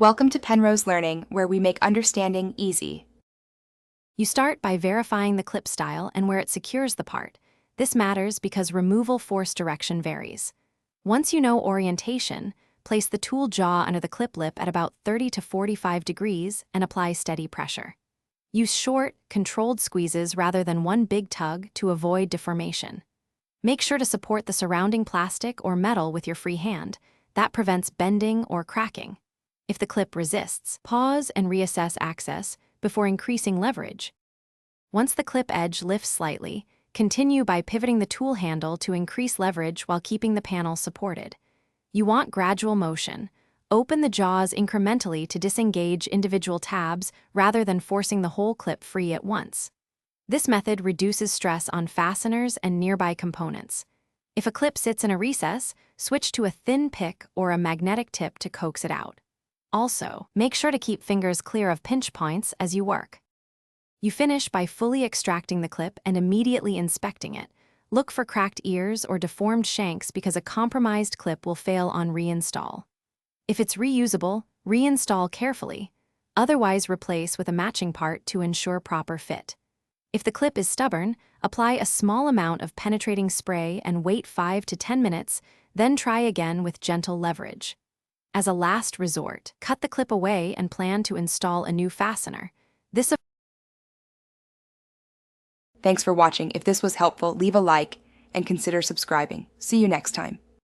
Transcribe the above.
Welcome to Penrose Learning, where we make understanding easy. You start by verifying the clip style and where it secures the part. This matters because removal force direction varies. Once you know orientation, place the tool jaw under the clip lip at about 30 to 45 degrees and apply steady pressure. Use short, controlled squeezes rather than one big tug to avoid deformation. Make sure to support the surrounding plastic or metal with your free hand. That prevents bending or cracking. If the clip resists, pause and reassess access before increasing leverage. Once the clip edge lifts slightly, continue by pivoting the tool handle to increase leverage while keeping the panel supported. You want gradual motion. Open the jaws incrementally to disengage individual tabs rather than forcing the whole clip free at once. This method reduces stress on fasteners and nearby components. If a clip sits in a recess, switch to a thin pick or a magnetic tip to coax it out. Also, make sure to keep fingers clear of pinch points as you work. You finish by fully extracting the clip and immediately inspecting it. Look for cracked ears or deformed shanks because a compromised clip will fail on reinstall. If it's reusable, reinstall carefully. Otherwise, replace with a matching part to ensure proper fit. If the clip is stubborn, apply a small amount of penetrating spray and wait 5 to 10 minutes, then try again with gentle leverage. As a last resort, cut the clip away and plan to install a new fastener. Thanks for watching. If this was helpful, leave a like and consider subscribing. See you next time.